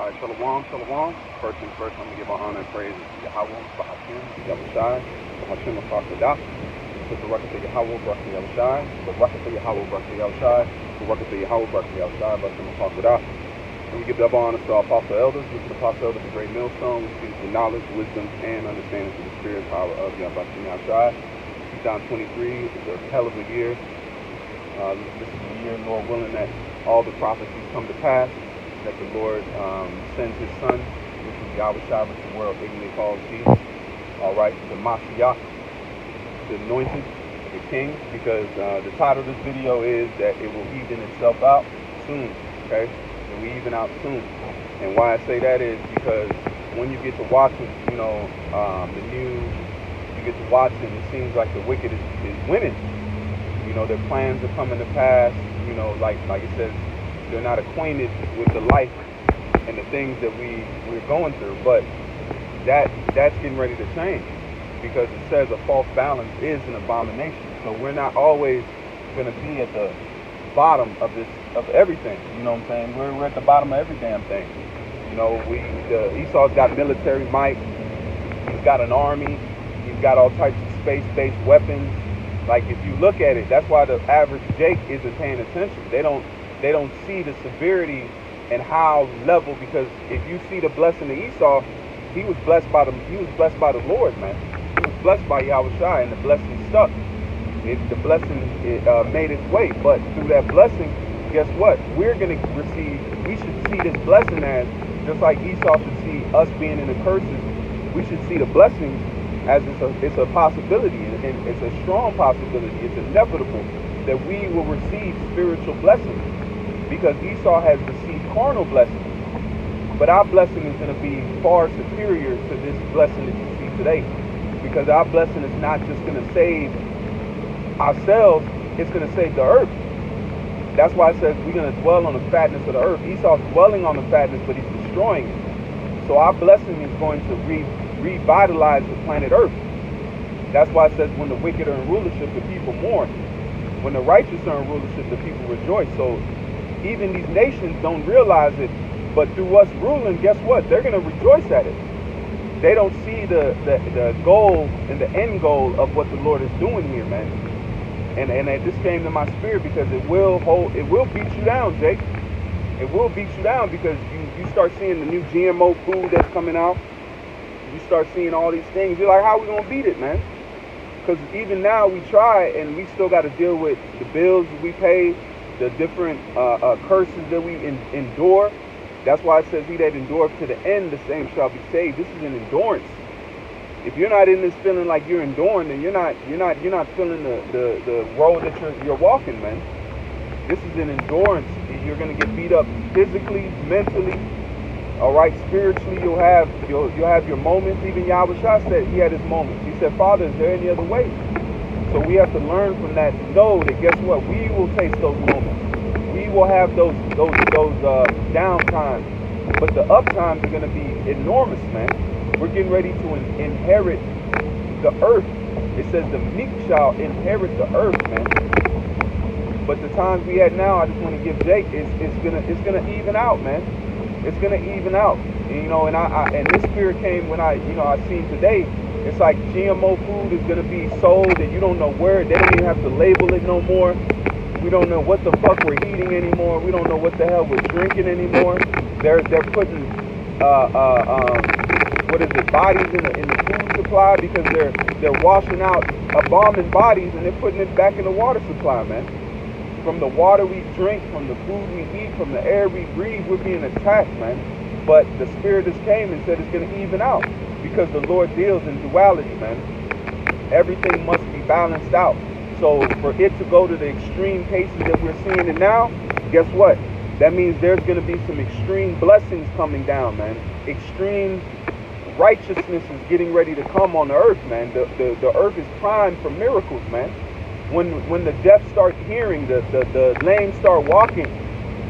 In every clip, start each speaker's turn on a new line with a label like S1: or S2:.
S1: All right, Shalom, Shalom. First things first, I'm going to give our honor and praise to Yahweh, Bahakim, Yahushai, Bahashim, Fakada. Put the record to Yahweh, Barak to Yahushai, the record to Yahweh, Barak to Yahushai, the record to Yahweh, Barak to Yahushai, Bahashim, Fakada. And we give double honor to our apostle elders. We give the apostle elders a great millstone. We speak the knowledge, wisdom, and understanding to the spirit power of Yahweh Yahushai. 2023 is a hell of a year. This is a year, Lord willing, that all the prophecies come to pass, that the Lord sends his son, which is Yahweh, which the world ignorantly calls Jesus. All right, the Mashiach, the anointed, the king, because the title of this video is that it will even itself out soon, okay? It will even out soon. And why I say that is because when you get to watching, the news, you get to watching, it seems like the wicked is winning. Their plans are coming to pass. Like it says, they're not acquainted with the life and the things that we're going through. But that's getting ready to change, because it says a false balance is an abomination. So we're not always going to be at the bottom of everything. You know what I'm saying? We're at the bottom of every damn thing. Esau's got military might. He's got an army. He's got all types of space-based weapons. Like, if you look at it, that's why the average Jake isn't paying attention. They don't see the severity and how level, because if you see the blessing of Esau, he was blessed by the Lord, man. He was blessed by Yahushua, and the blessing stuck. The blessing made its way. But through that blessing, guess what? We should see this blessing as, just like Esau should see us being in the curses, we should see the blessings as it's a possibility, and it's a strong possibility. It's inevitable that we will receive spiritual blessings, because Esau has received carnal blessings. But our blessing is going to be far superior to this blessing that you see today, because our blessing is not just going to save ourselves, it's going to save the earth. That's why it says we're going to dwell on the fatness of the earth. Esau's dwelling on the fatness, but he's destroying it. So our blessing is going to revitalize the planet Earth. That's why it says when the wicked are in rulership, the people mourn. When the righteous are in rulership, the people rejoice. So even these nations don't realize it, but through us ruling, guess what? They're going to rejoice at it. They don't see the goal and the end goal of what the Lord is doing here, man. And this came to my spirit because it will beat you down, Jake. It will beat you down, because you start seeing the new GMO food that's coming out. You start seeing all these things. You're like, how are we going to beat it, man? Because even now we try, and we still got to deal with the bills we pay, the different curses that we endure. That's why it says, he that endureth to the end, the same shall be saved. This is an endurance. If you're not in this feeling like you're enduring, then you're not feeling the road that you're walking, man. This is an endurance. You're going to get beat up physically, mentally. All right, spiritually, you'll have your moments. Even Yahushua said he had his moments. He said, Father, is there any other way? So we have to learn from that to know that, guess what? We will taste those moments. We will have those down times. But the up times are going to be enormous, man. We're getting ready to inherit the earth. It says the meek shall inherit the earth, man. But the times we had now, I just want to give Jake, it's gonna even out, man. It's gonna even out, and this spirit came when I seen today. It's like GMO food is gonna be sold, and you don't know where. They don't even have to label it no more. We don't know what the fuck we're eating anymore. We don't know what the hell we're drinking anymore. They're putting bodies in the food supply, because they're washing out embalming bodies, and they're putting it back in the water supply, man. From the water we drink, from the food we eat, from the air we breathe, we're being attacked, man. But the Spirit just came and said it's going to even out, because the Lord deals in duality, man. Everything must be balanced out. So for it to go to the extreme cases that we're seeing it now, guess what? That means there's going to be some extreme blessings coming down, man. Extreme righteousness is getting ready to come on the earth, man. The earth is primed for miracles, man. When the deaf start hearing, the lame start walking,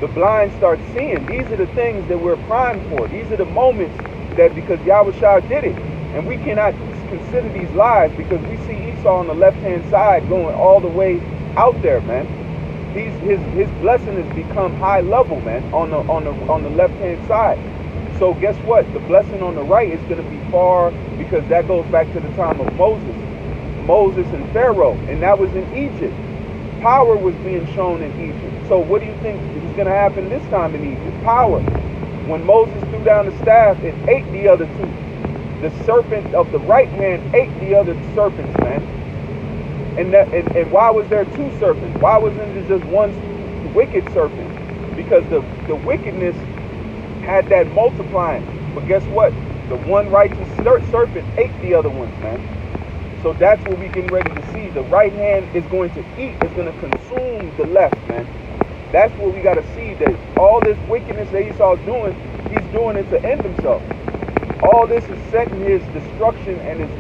S1: the blind start seeing. These are the things that we're primed for. These are the moments that, because Yahushua did it. And we cannot consider these lies, because we see Esau on the left-hand side going all the way out there, man. His blessing has become high level, man, on the left-hand side. So guess what? The blessing on the right is going to be far, because that goes back to the time of Moses and Pharaoh, and that was in Egypt. Power was being shown in Egypt. So what do you think is going to happen this time in Egypt? Power. When Moses threw down the staff, it ate the other two. The serpent of the right hand ate the other serpents, man. And why was there two serpents? Why wasn't it just one wicked serpent? Because the wickedness had that multiplying. But guess what? The one righteous serpent ate the other ones, man. So that's what we're getting ready to see. The right hand is going to eat, is going to consume the left, man. That's what we got to see, that all this wickedness that Esau's doing, he's doing it to end himself. All this is setting his destruction and his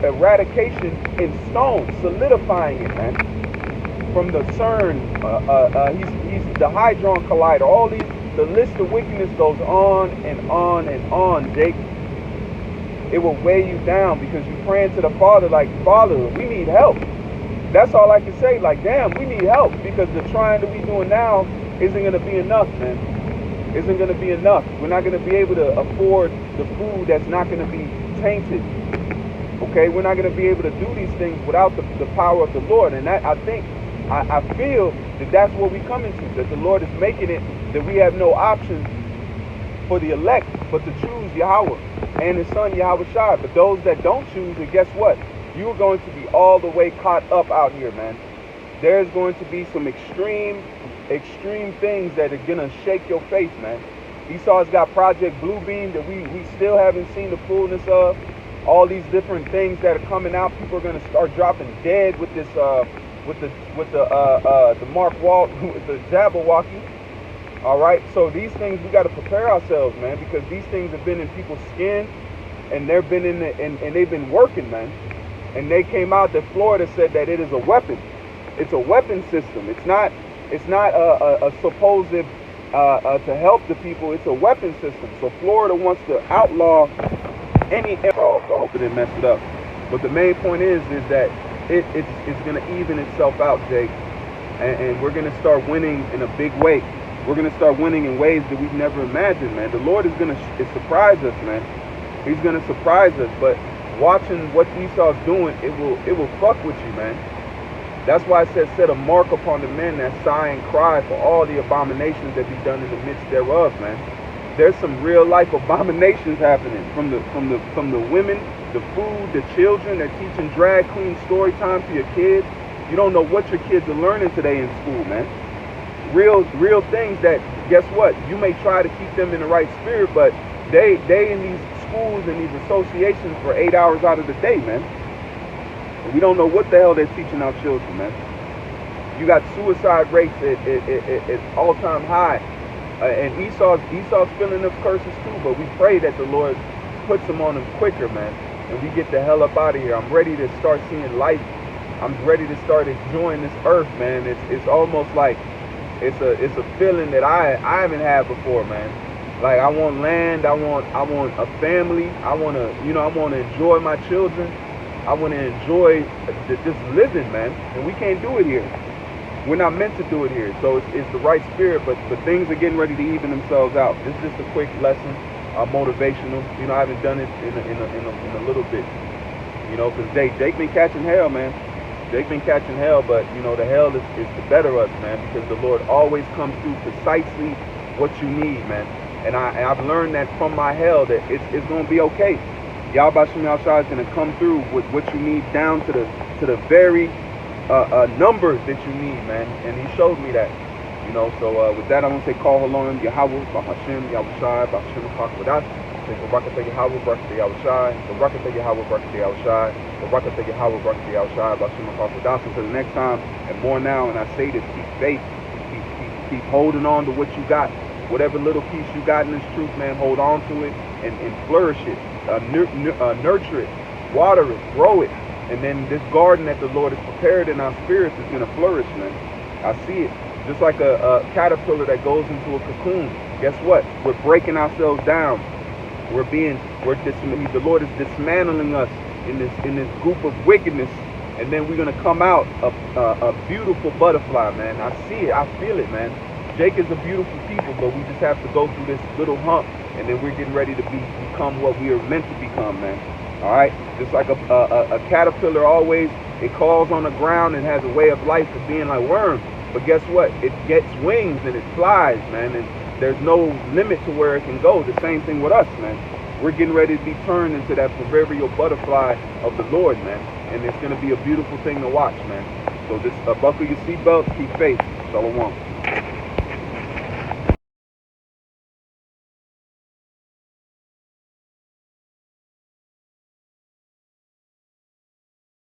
S1: eradication in stone, solidifying it, man. From the CERN, he's the Hadron Collider. All these, the list of wickedness goes on and on and on, Jake. It will weigh you down because you're praying to the Father like, Father, we need help. That's all I can say. Like, damn, we need help, because the trying that we're doing now isn't going to be enough, man. Isn't going to be enough. We're not going to be able to afford the food that's not going to be tainted. Okay, we're not going to be able to do these things without the power of the Lord. And that, I feel that that's what we're coming to, that the Lord is making it that we have no option for the elect but to choose Yahweh and his son Yahweh Shai. But those that don't choose it, guess what? You're going to be all the way caught up out here, man. There's going to be some extreme things that are going to shake your face, man. Esau's got Project Bluebeam that we still haven't seen the fullness of. All these different things that are coming out. People are going to start dropping dead with this, with the Mark Walt, with the Jabberwocky. All right, so these things we got to prepare ourselves, man, because these things have been in people's skin, and they've been and they've been working, man. And they came out that Florida said that it is a weapon. It's a weapon system. It's not a supposed to help the people. It's a weapon system. So Florida wants to outlaw any. I hope it didn't mess it up. But the main point is that it's going to even itself out, Jake, and we're going to start winning in a big way. We're going to start winning in ways that we've never imagined, man. The Lord is going to surprise us, man. He's going to surprise us. But watching what Esau's doing, it will fuck with you, man. That's why it says, set a mark upon the men that sigh and cry for all the abominations that be done in the midst thereof, man. There's some real life abominations happening from the women, the food, the children. They're teaching drag queen story time to your kids. You don't know what your kids are learning today in school, man. Real things that, guess what? You may try to keep them in the right spirit, but they in these schools and these associations for 8 hours out of the day, man. And we don't know what the hell they're teaching our children, man. You got suicide rates at all-time high. And Esau's feeling those curses too, but we pray that the Lord puts them on them quicker, man. And we get the hell up out of here. I'm ready to start seeing life. I'm ready to start enjoying this earth, man. It's almost like it's a feeling that I haven't had before, man. Like, I want land, I want a family, I want to enjoy my children. I want to enjoy just living, man. And we can't do it here. We're not meant to do it here. So it's the right spirit, but things are getting ready to even themselves out. This is just a quick lesson, motivational. I haven't done it in a little bit. Because Jake been catching hell, man. Jake been catching hell, but the hell is to better us, man, because the Lord always comes through precisely what you need, man. And I've learned that from my hell that it's gonna be okay. Yahweh Shem Yahushua is gonna come through with what you need down to the very numbers that you need, man. And he showed me that. So with that, I'm gonna say call along Yahweh, Bahashem, Yahushua, Bahashem Hakwadat. Barakatah Yahweh, Barakatah Yahushua, Barakatah Yahweh, Barakatah Yahushua, Barakatah Yahweh, Barakatah Yahushua, Bahashem Hakwadat. Until the next time, and more now, and I say this, keep faith, keep holding on to what you got. Whatever little piece you got in this truth, man, hold on to it and flourish it, nurture it, water it, grow it. And then this garden that the Lord has prepared in our spirits is going to flourish, man. I see it. Just like a caterpillar that goes into a cocoon. Guess what? We're breaking ourselves down. The Lord is dismantling us in this group of wickedness. And then we're going to come out a beautiful butterfly, man. I see it. I feel it, man. Jake is a beautiful people, but we just have to go through this little hump and then we're getting ready to become what we are meant to become, man. All right, just like a caterpillar always, it crawls on the ground and has a way of life of being like worm. But guess what? It gets wings and it flies, man. And there's no limit to where it can go. The same thing with us, man. We're getting ready to be turned into that proverbial butterfly of the Lord, man. And it's going to be a beautiful thing to watch, man. So just buckle your seatbelts, keep faith. Shalom.